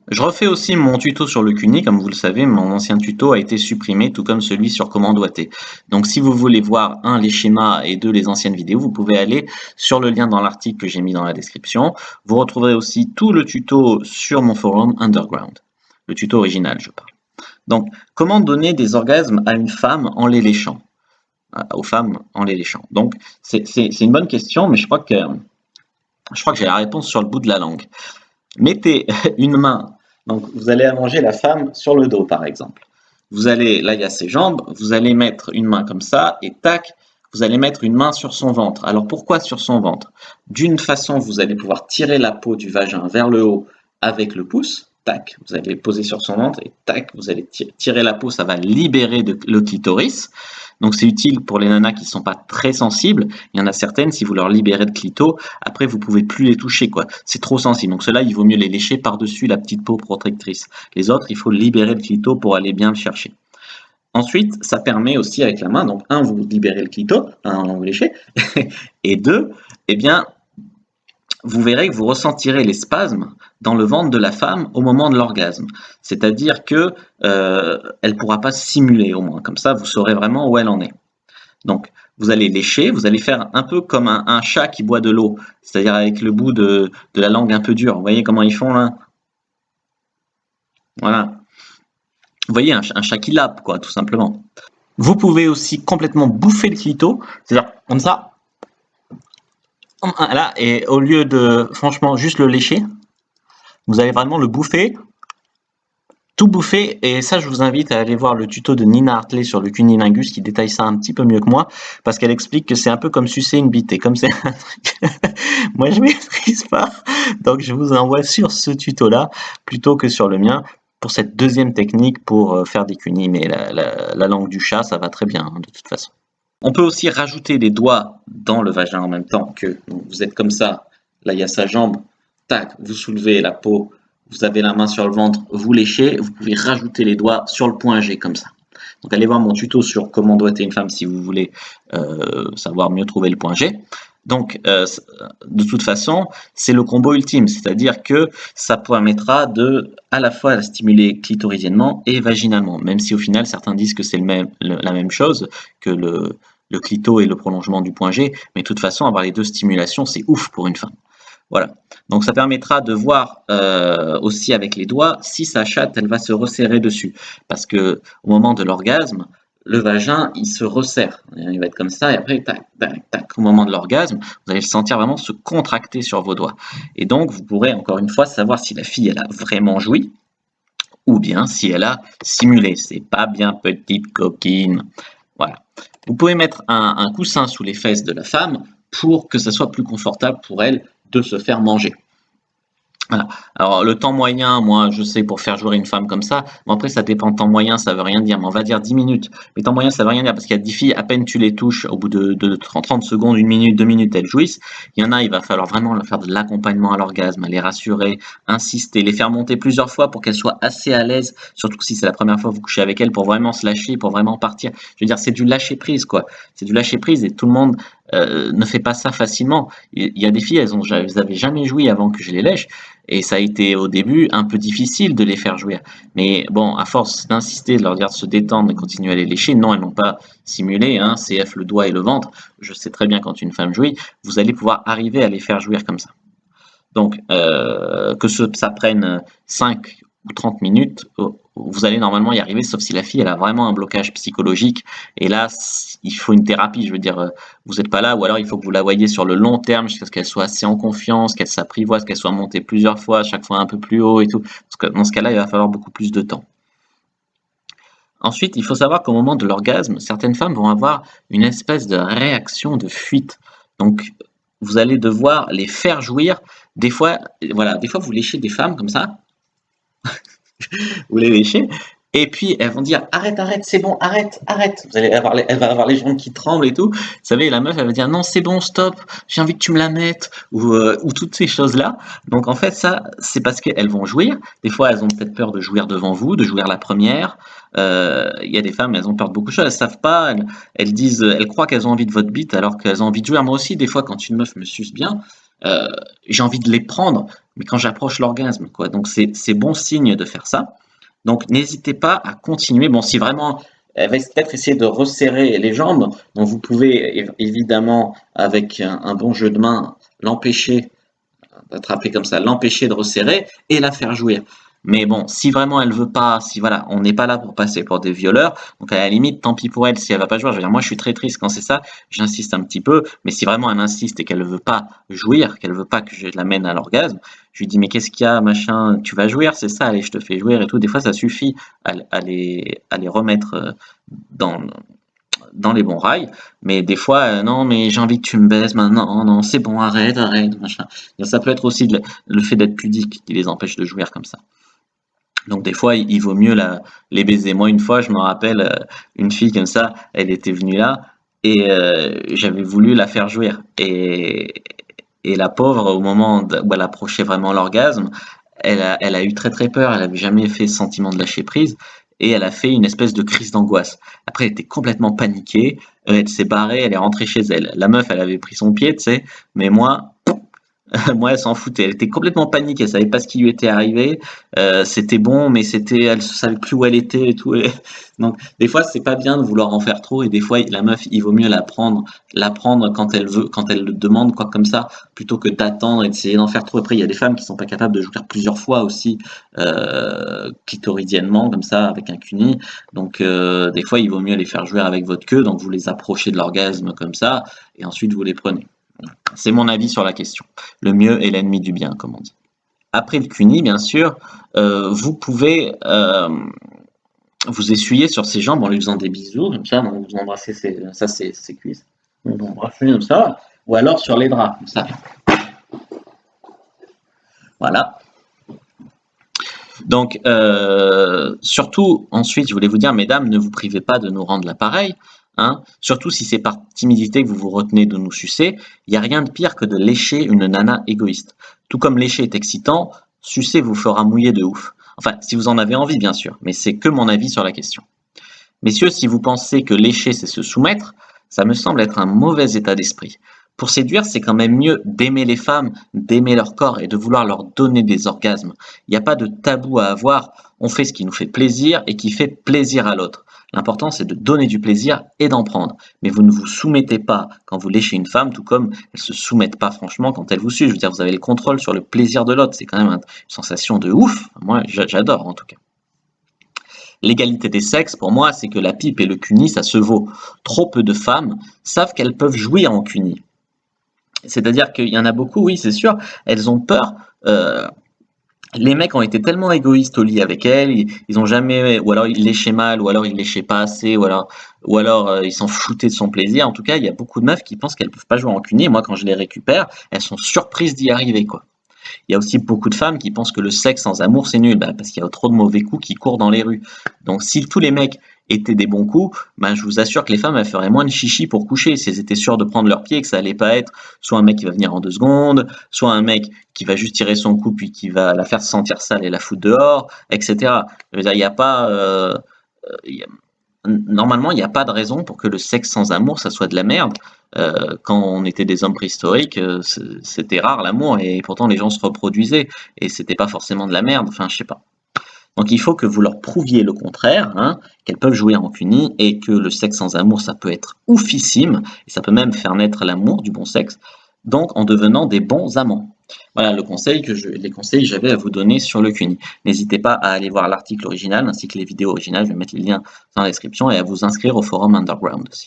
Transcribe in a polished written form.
Je refais aussi mon tuto sur le CUNY, comme vous le savez, mon ancien tuto a été supprimé, tout comme celui sur comment doigter. Donc si vous voulez voir, un, les schémas et deux, les anciennes vidéos, vous pouvez aller sur le lien dans l'article que j'ai mis dans la description. Vous retrouverez aussi tout le tuto sur mon forum Underground. Le tuto original, je parle. Donc, comment donner des orgasmes à une femme en les léchant? Aux femmes en les léchant. Donc, c'est une bonne question, mais je crois que j'ai la réponse sur le bout de la langue. Mettez une main, donc vous allez allonger la femme sur le dos par exemple. Vous allez, là il y a ses jambes, vous allez mettre une main comme ça et tac, vous allez mettre une main sur son ventre. Alors pourquoi sur son ventre? D'une façon, vous allez pouvoir tirer la peau du vagin vers le haut avec le pouce, tac, vous allez poser sur son ventre et tac, vous allez tirer la peau, ça va libérer le clitoris. Donc c'est utile pour les nanas qui sont pas très sensibles. Il y en a certaines, si vous leur libérez de clito, après vous pouvez plus les toucher quoi. C'est trop sensible. Donc ceux-là, il vaut mieux les lécher par-dessus la petite peau protectrice. Les autres, il faut libérer le clito pour aller bien le chercher. Ensuite, ça permet aussi avec la main, donc un, vous libérez le clito, un, vous léchez, et deux, eh bien, vous verrez que vous ressentirez les spasmes dans le ventre de la femme au moment de l'orgasme. C'est-à-dire que elle pourra pas simuler au moins. Comme ça, vous saurez vraiment où elle en est. Donc, vous allez lécher, vous allez faire un peu comme un chat qui boit de l'eau, c'est-à-dire avec le bout de la langue un peu dur. Vous voyez comment ils font là? Voilà. Vous voyez un chat qui lappe, quoi, tout simplement. Vous pouvez aussi complètement bouffer le clito, c'est-à-dire comme ça, là, et au lieu de, franchement, juste le lécher, vous allez vraiment le bouffer, tout bouffer, et ça, je vous invite à aller voir le tuto de Nina Hartley sur le cunilingus qui détaille ça un petit peu mieux que moi, parce qu'elle explique que c'est un peu comme sucer une bite, et comme c'est un truc, moi je maîtrise pas, donc je vous envoie sur ce tuto-là, plutôt que sur le mien, pour cette deuxième technique pour faire des cunis, mais la langue du chat, ça va très bien, hein, de toute façon. On peut aussi rajouter les doigts dans le vagin en même temps que vous êtes comme ça. Là, il y a sa jambe. Tac, vous soulevez la peau. Vous avez la main sur le ventre. Vous léchez. Vous pouvez rajouter les doigts sur le point G comme ça. Donc, allez voir mon tuto sur comment doigter une femme si vous voulez savoir mieux trouver le point G. Donc, de toute façon, c'est le combo ultime, c'est-à-dire que ça permettra de à la fois la stimuler clitoridiennement et vaginalement, même si au final certains disent que c'est la même chose, que le clito et le prolongement du point G, mais de toute façon avoir les deux stimulations c'est ouf pour une femme. Voilà. Donc ça permettra de voir aussi avec les doigts si sa chatte elle va se resserrer dessus, parce que au moment de l'orgasme le vagin, il se resserre. Il va être comme ça, et après, tac, tac, tac, au moment de l'orgasme, vous allez le sentir vraiment se contracter sur vos doigts. Et donc, vous pourrez encore une fois savoir si la fille, elle a vraiment joui, ou bien si elle a simulé. C'est pas bien petite coquine. Voilà. Vous pouvez mettre un coussin sous les fesses de la femme pour que ça soit plus confortable pour elle de se faire manger. Voilà. Alors le temps moyen, moi je sais pour faire jouer une femme comme ça, bon après ça dépend, temps moyen ça veut rien dire, mais on va dire 10 minutes. Mais temps moyen ça veut rien dire parce qu'il y a 10 filles, à peine tu les touches, au bout de 30 secondes, 1 minute, 2 minutes, elles jouissent. Il y en a, il va falloir vraiment leur faire de l'accompagnement à l'orgasme, les rassurer, insister, les faire monter plusieurs fois pour qu'elles soient assez à l'aise, surtout si c'est la première fois que vous couchez avec elles, pour vraiment se lâcher, pour vraiment partir. Je veux dire, c'est du lâcher prise quoi. C'est du lâcher prise et tout le monde ne fait pas ça facilement. Il y a des filles, elles avaient jamais joui avant que je les lèche. Et ça a été au début un peu difficile de les faire jouir. Mais bon, à force d'insister, de leur dire de se détendre et continuer à les lécher, non, elles n'ont pas simulé, hein, CF le doigt et le ventre. Je sais très bien quand une femme jouit, vous allez pouvoir arriver à les faire jouir comme ça. Donc, ça prenne 5 ou 30 minutes, vous allez normalement y arriver, sauf si la fille elle a vraiment un blocage psychologique. Et là, il faut une thérapie. Je veux dire, vous n'êtes pas là, ou alors il faut que vous la voyiez sur le long terme jusqu'à ce qu'elle soit assez en confiance, qu'elle s'apprivoise, qu'elle soit montée plusieurs fois, chaque fois un peu plus haut et tout. Parce que dans ce cas-là, il va falloir beaucoup plus de temps. Ensuite, il faut savoir qu'au moment de l'orgasme, certaines femmes vont avoir une espèce de réaction de fuite. Donc, vous allez devoir les faire jouir. Des fois, voilà, des fois vous léchez des femmes comme ça, vous les léchez, et puis elles vont dire arrête, arrête, c'est bon, arrête, arrête. Vous allez avoir elle va avoir les jambes qui tremblent et tout. Vous savez, la meuf, elle va dire non, c'est bon, stop, j'ai envie que tu me la mettes, ou toutes ces choses-là. Donc en fait, ça, c'est parce qu'elles vont jouir. Des fois, elles ont peut-être peur de jouir devant vous, de jouir la première. Il y a des femmes, elles ont peur de beaucoup de choses, elles savent pas, elles disent, elles croient qu'elles ont envie de votre bite alors qu'elles ont envie de jouir. Moi aussi, des fois, quand une meuf me suce bien, j'ai envie de les prendre, mais quand j'approche l'orgasme, quoi. Donc c'est bon signe de faire ça. Donc n'hésitez pas à continuer. Bon, si vraiment elle va peut-être essayer de resserrer les jambes, donc vous pouvez évidemment avec un bon jeu de main l'empêcher d'attraper comme ça, l'empêcher de resserrer et la faire jouir. Mais bon, si vraiment elle veut pas, si voilà, on n'est pas là pour passer pour des violeurs, donc à la limite, tant pis pour elle si elle va pas jouer. Je veux dire, moi je suis très triste quand c'est ça, j'insiste un petit peu, mais si vraiment elle insiste et qu'elle veut pas jouir, qu'elle veut pas que je l'amène à l'orgasme, je lui dis mais qu'est-ce qu'il y a, machin, tu vas jouir, c'est ça, allez, je te fais jouir et tout. Des fois ça suffit à les remettre dans, dans les bons rails, mais des fois, non, mais j'ai envie que tu me baises maintenant, non, c'est bon, arrête, arrête, machin. Et ça peut être aussi le fait d'être pudique qui les empêche de jouir comme ça. Donc des fois, il vaut mieux les baiser. Moi, une fois, je me rappelle, une fille comme ça, elle était venue là, et j'avais voulu la faire jouir. Et la pauvre, au moment où elle approchait vraiment l'orgasme, elle a eu très très peur, elle avait jamais fait ce sentiment de lâcher prise, et elle a fait une espèce de crise d'angoisse. Après, elle était complètement paniquée, elle s'est barrée, elle est rentrée chez elle. La meuf, elle avait pris son pied, tu sais, mais moi, elle s'en foutait. Elle était complètement paniquée, elle savait pas ce qui lui était arrivé. C'était bon, mais elle savait plus où elle était et tout. Donc, des fois, c'est pas bien de vouloir en faire trop, et des fois, la meuf, il vaut mieux la prendre quand elle veut, quand elle le demande, quoi, comme ça, plutôt que d'attendre et d'essayer d'en faire trop. Après, il y a des femmes qui sont pas capables de jouir plusieurs fois aussi, clitoridiennement, comme ça, avec un cuni. Donc, des fois, il vaut mieux les faire jouir avec votre queue, donc vous les approchez de l'orgasme comme ça, et ensuite vous les prenez. C'est mon avis sur la question. Le mieux est l'ennemi du bien, comme on dit. Après le cuni, bien sûr, vous pouvez vous essuyer sur ses jambes en lui faisant des bisous, comme ça, donc vous embrassez ses cuisses. Vous embrassez comme ça, ou alors sur les draps, comme ça. Voilà. Donc, surtout, ensuite, je voulais vous dire, mesdames, ne vous privez pas de nous rendre l'appareil. Hein. Surtout si c'est par timidité que vous vous retenez de nous sucer, il n'y a rien de pire que de lécher une nana égoïste. Tout comme lécher est excitant, sucer vous fera mouiller de ouf. Enfin, si vous en avez envie, bien sûr, mais c'est que mon avis sur la question. Messieurs, si vous pensez que lécher, c'est se soumettre, ça me semble être un mauvais état d'esprit. Pour séduire, c'est quand même mieux d'aimer les femmes, d'aimer leur corps et de vouloir leur donner des orgasmes. Il n'y a pas de tabou à avoir, on fait ce qui nous fait plaisir et qui fait plaisir à l'autre. L'important, c'est de donner du plaisir et d'en prendre. Mais vous ne vous soumettez pas quand vous léchez une femme, tout comme elles ne se soumettent pas franchement quand elles vous suivent. Je veux dire, vous avez le contrôle sur le plaisir de l'autre. C'est quand même une sensation de ouf. Moi, j'adore en tout cas. L'égalité des sexes, pour moi, c'est que la pipe et le cuni, ça se vaut. Trop peu de femmes savent qu'elles peuvent jouir en cuni. C'est-à-dire qu'il y en a beaucoup, oui, c'est sûr, elles ont peur. Les mecs ont été tellement égoïstes au lit avec elles, ils ont jamais, ou alors ils léchaient mal, ou alors ils léchaient pas assez, ou alors ils s'en foutaient de son plaisir. En tout cas, il y a beaucoup de meufs qui pensent qu'elles peuvent pas jouer en cuni. Et moi, quand je les récupère, elles sont surprises d'y arriver, quoi. Il y a aussi beaucoup de femmes qui pensent que le sexe sans amour, c'est nul, parce qu'il y a trop de mauvais coups qui courent dans les rues. Donc si tous les mecs étaient des bons coups, je vous assure que les femmes, elles feraient moins de chichi pour coucher, si elles étaient sûres de prendre leur pied, que ça allait pas être soit un mec qui va venir en 2 secondes, soit un mec qui va juste tirer son coup, puis qui va la faire se sentir sale et la foutre dehors, etc. Je veux dire, il n'y a pas... normalement, il n'y a pas de raison pour que le sexe sans amour, ça soit de la merde. Quand on était des hommes préhistoriques, c'était rare l'amour et pourtant les gens se reproduisaient et c'était pas forcément de la merde. Enfin, je sais pas. Donc il faut que vous leur prouviez le contraire, hein, qu'elles peuvent jouer en cuni et que le sexe sans amour, ça peut être oufissime et ça peut même faire naître l'amour du bon sexe. Donc en devenant des bons amants. Voilà les conseils que j'avais à vous donner sur le cuni. N'hésitez pas à aller voir l'article original ainsi que les vidéos originales. Je vais mettre les liens dans la description et à vous inscrire au forum Underground aussi.